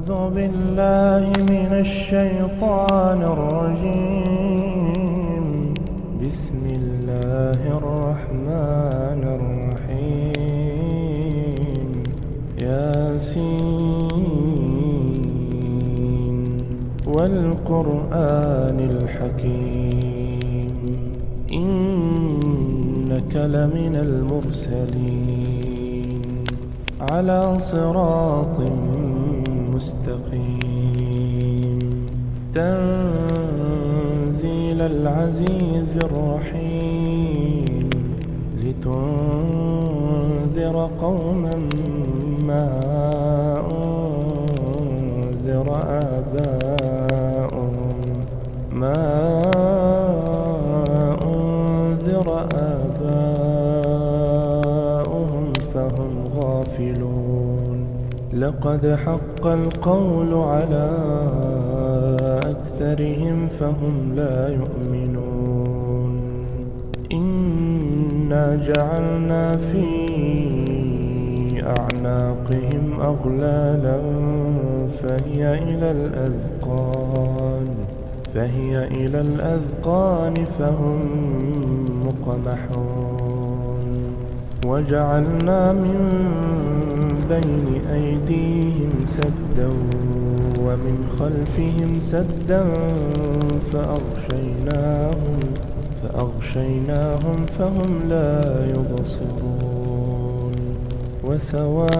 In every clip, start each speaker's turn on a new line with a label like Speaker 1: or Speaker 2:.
Speaker 1: أعوذ بالله من الشيطان الرجيم. بسم الله الرحمن الرحيم. ياسين والقرآن الحكيم إنك لمن المرسلين على صراط مستقيم تنزيل العزيز الرحيم لتنذر قوما ما أنذر آباؤهم فهم غافلون. لقد حق القول على أكثرهم فهم لا يؤمنون. إنا جعلنا في أعناقهم أغلالا فهي إلى الأذقان فهم مقمحون. وجعلنا من بين أيديهم سدا ومن خلفهم سدا فأغشيناهم فهم لا يبصرون. وسواء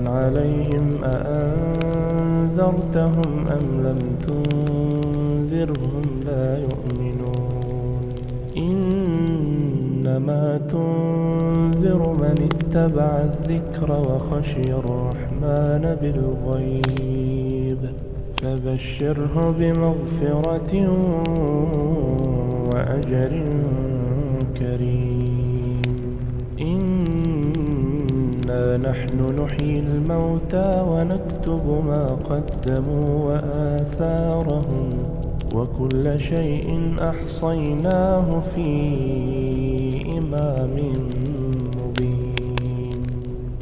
Speaker 1: عليهم أأنذرتهم أم لم تنذرهم لا يؤمنون. إنما تنذر من اتبع الذكر وخشي الرحمن بالغيب فبشره بمغفرة وأجر كريم. إنا نحن نحيي الموتى ونكتب ما قدموا وآثارهم وكل شيء أحصيناه في إمام مبين.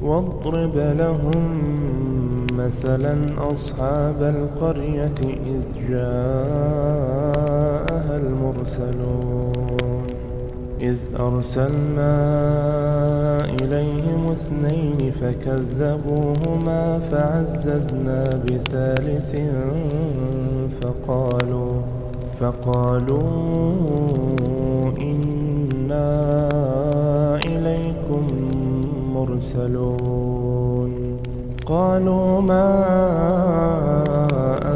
Speaker 1: واضرب لهم مثلا أصحاب القرية إذ جاءها المرسلون إذ أرسلنا إليهم 2 فكذبوهما فعززنا بثالث فقالوا إنا إليكم مرسلون. قالوا ما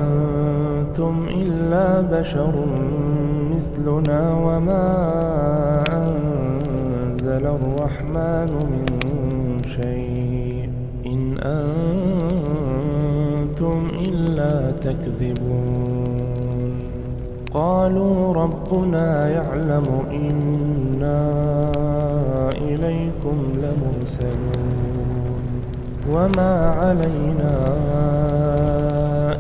Speaker 1: أنتم إلا بشر مثلنا وما أنزل الرحمن من شيء إن أنتم إلا تكذبون. قالوا ربنا يعلم إنا إليكم لمرسلون وما علينا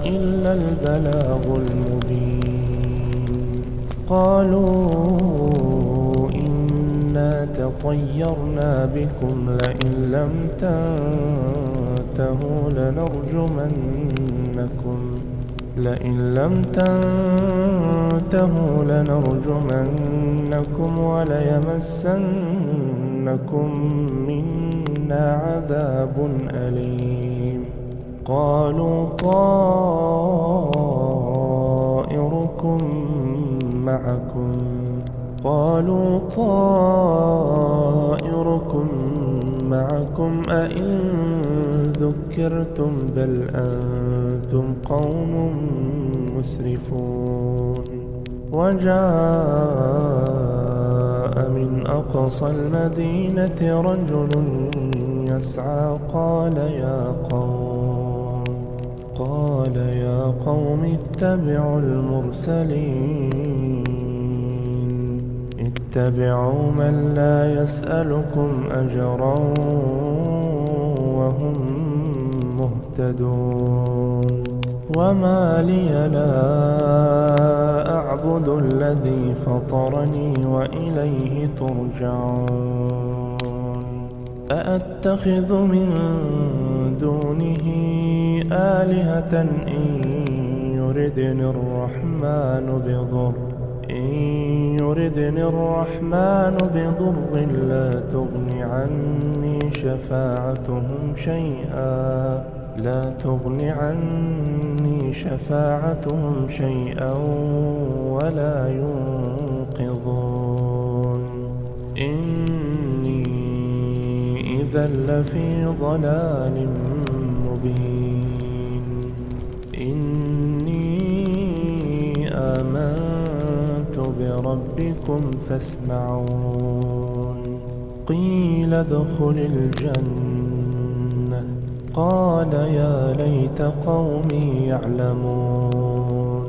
Speaker 1: إلا البلاغ المبين. قالوا إنا تطيرنا بكم لئن لم تنتهوا لنرجمنكم وليمسنكم منا عذاب أليم. قالوا طائركم معكم أئن ذكرتم بل أنتم قوم مسرفون. وجاء من أقصى المدينة رجل يسعى قال يا قوم اتبعوا المرسلين اتبعوا من لا يسألكم أجرا وهم مهتدون. وما لي لا أعبد الذي فطرني وإليه ترجعون. أأتخذ من دونه آلهة يردني الرحمن بضر لا تغن عني شفاعتهم شيئا ولا ينقذون إني إذا لفي ضلال مبين إني آمنت بربكم فاسمعون قيل ادخل الجنة قال يا ليت قومي يعلمون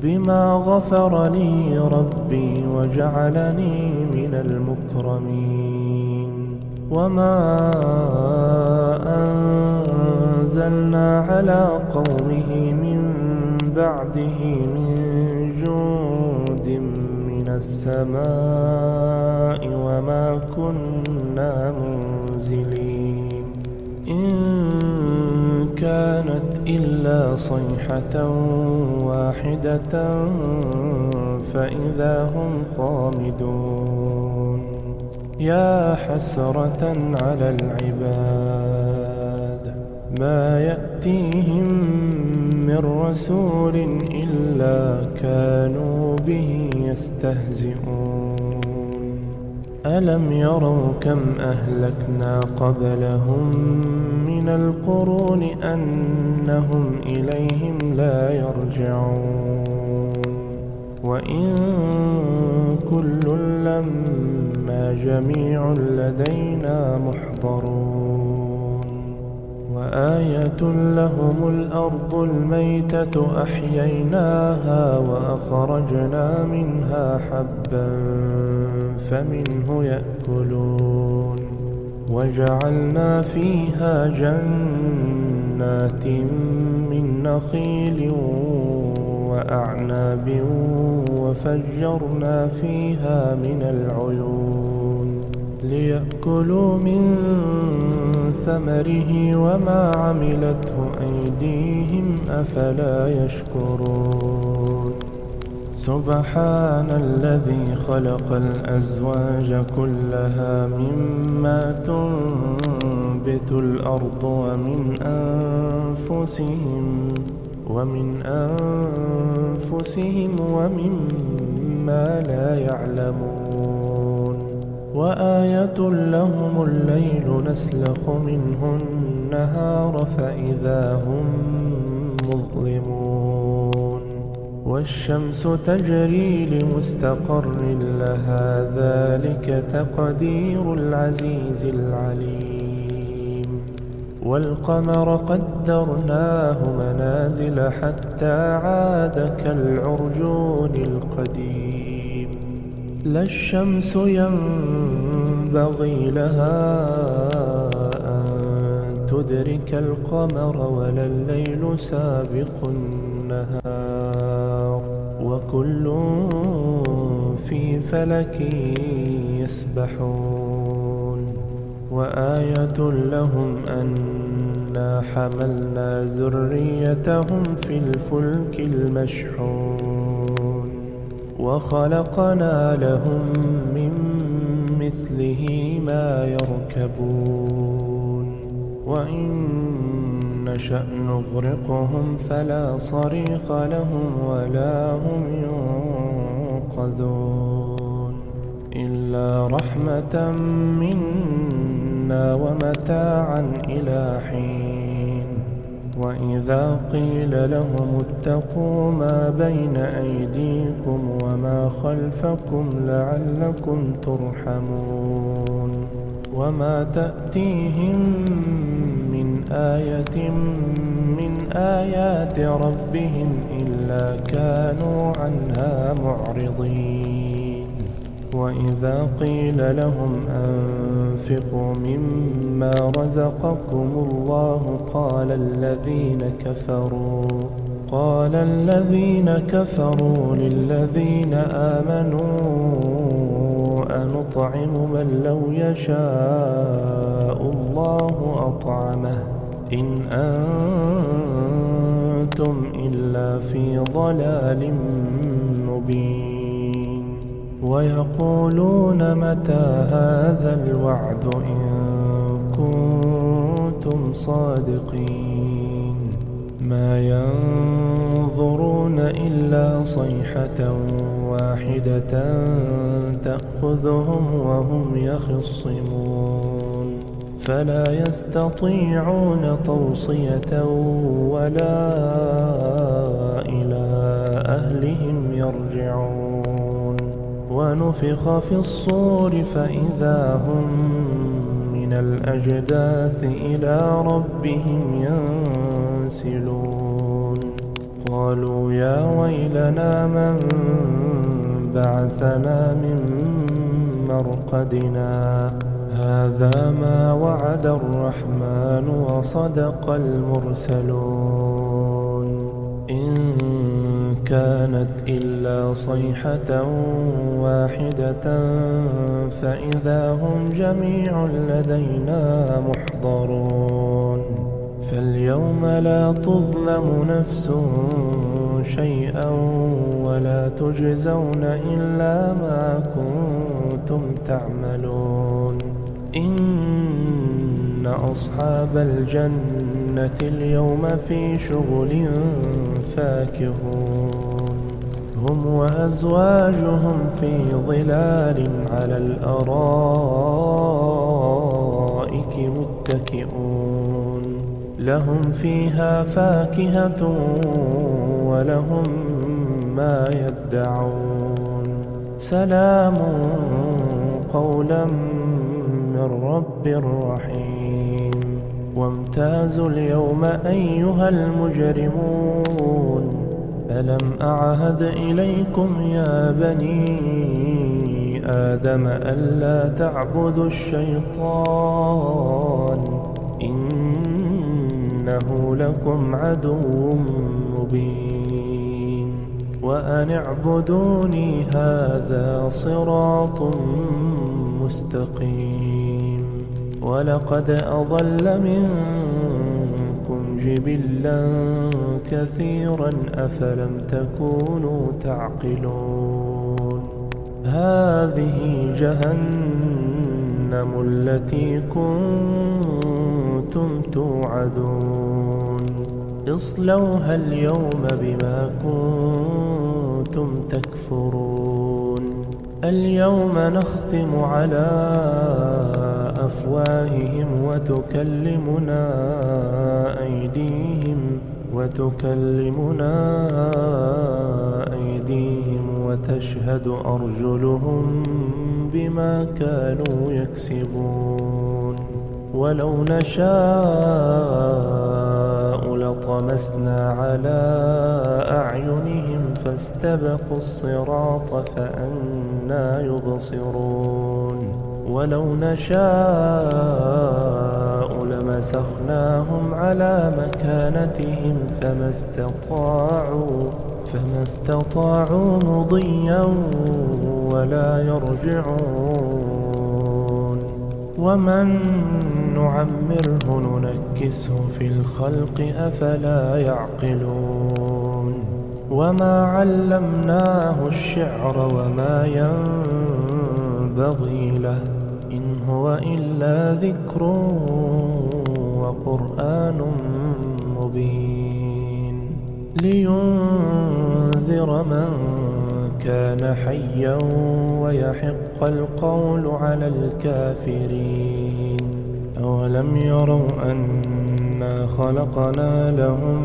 Speaker 1: بما غفر لي ربي وجعلني من المكرمين وما أنزلنا على قومه من بعده من جند من السماء وما كنا منزلين إن كانت إلا صيحة واحدة فإذا هم خامدون يا حسرة على العباد ما يأتيهم من رسول إلا كانوا به يستهزئون ألم يروا كم أهلكنا قبلهم من القرون أنهم إليهم لا يرجعون وإن كل لما جميع لدينا محضرون وآية لهم الأرض الميتة أحييناها وأخرجنا منها حبا فمنه يأكلون وجعلنا فيها جنات من نخيل وأعناب وفجرنا فيها من العيون ليأكلوا من ثمره وما عملته أيديهم أفلا يشكرون سبحان الذي خلق الأزواج كلها مما تنبت الأرض ومن أنفسهم ومما لا يعلمون وآية لهم الليل نسلخ منه النهار فإذا هم مظلمون والشمس تجري لمستقر لها ذلك تقدير العزيز العليم والقمر قدرناه منازل حتى عاد كالعرجون القديم لا الشمس ينبغي لها أن تدرك القمر ولا الليل سابق النهار وكل في فلك يسبحون وآية لهم أنا حملنا ذريتهم في الفلك المشحون وخلقنا لهم من مثله ما يركبون وإن نشأ نغرقهم فلا صريخ لهم ولا هم ينقذون إلا رحمة منا ومتاعا إلى حين وإذا قيل لهم اتقوا ما بين أيديكم وما خلفكم لعلكم ترحمون وما تأتيهم من آية من آيات ربهم إلا كانوا عنها معرضين وإذا قيل لهم أنفقوا مما رزقكم الله قال الذين كفروا للذين آمنوا أنطعم من لو يشاء الله أطعمه إن أنتم إلا في ضلال مبين ويقولون متى هذا الوعد إن كنتم صادقين ما ينظرون إلا صيحة واحدة تأخذهم وهم يخصمون فلا يستطيعون توصية ولا إلى أهلهم يرجعون ونفخ في الصور فإذا هم من الأجداث إلى ربهم ينسلون قالوا يا ويلنا من بعثنا من مرقدنا هذا ما وعد الرحمن وصدق المرسلون إن كانت إلا صيحة واحدة فإذا هم جميع لدينا محضرون فاليوم لا تظلم نفس شيئا ولا تجزون إلا ما كنتم تعملون إن أصحاب الجنة اليوم في شغل فاكهون هم وأزواجهم في ظلال على الأرائك متكئون لهم فيها فاكهة ولهم ما يدعون سلام قولا من رب رحيم وامتازوا اليوم أيها المجرمون ألم أعهد إليكم يا بني آدم ألا تعبدوا الشيطان إنه لكم عدو مبين وأن اعبدوني هذا صراط مستقيم ولقد أضل منكم جبلا كثيرا أفلم تكونوا تعقلون هذه جهنم التي كنتم توعدون اصلوها اليوم بما كنتم تكفرون اليوم نختم على أفواههم وتكلمنا أيديهم وتشهد أرجلهم بما كانوا يكسبون ولو نشاء لطمسنا على أعينهم فاستبقوا الصراط فأنى يبصرون ولو نشاء لمسخناهم على مكانتهم فما استطاعوا مضيا ولا يرجعون ومن نعمره ننكسه في الخلق أفلا يعقلون وما علمناه الشعر وما ينبغي له إن هو إلا ذكر وقرآن مبين لينذر من كان حيا ويحق القول على الكافرين أولم يروا أنا خلقنا لهم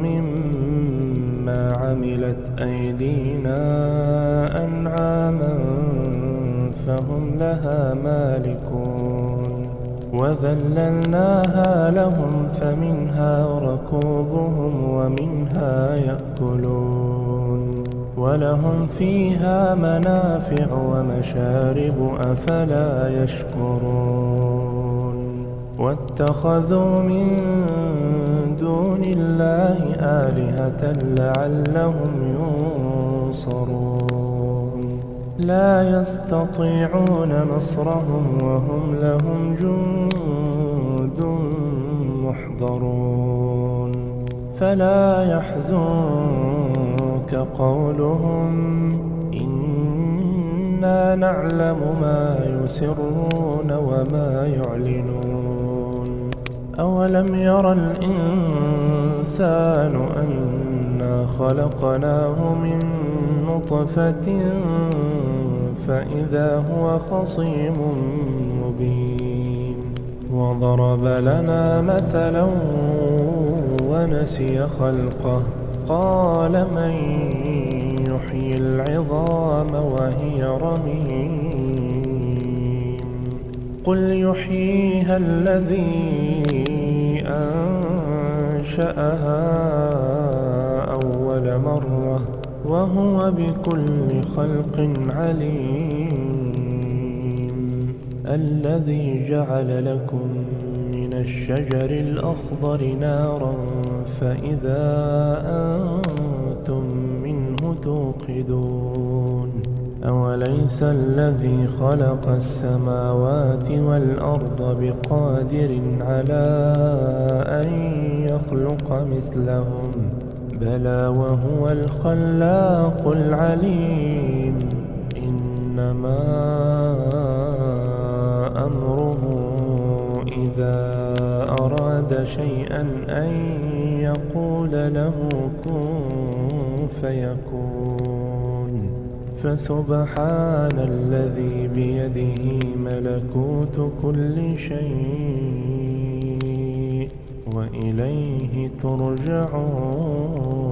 Speaker 1: مما عملت أيدينا أنعاما فهم لها مالكون وذللناها لهم فمنها ركوبهم ومنها يأكلون ولهم فيها منافع ومشارب أفلا يشكرون واتخذوا من دون الله آلهة لعلهم ينصرون لا يستطيعون نصرهم وهم لهم جند محضرون فلا يحزنك قولهم إنا نعلم ما يسرون وما يعلنون أولم ير الإنسان أنا خلقناه من نطفة فإذا هو خصيم مبين وضرب لنا مثلا ونسي خلقه قال من يحيي العظام وهي رميم قل يحييها الذي أنشأها أول مرة وهو بكل خلق عليم الذي جعل لكم من الشجر الأخضر نارا فإذا أنتم منه توقدون أوليس الذي خلق السماوات والأرض بقادر على أن يخلق مثلهم بلى وهو الخلاق العليم إنما أمره إذا أراد شيئا أن يقول له كن فيكون فسبحان الذي بيده ملكوت كل شيء وإليه ترجعون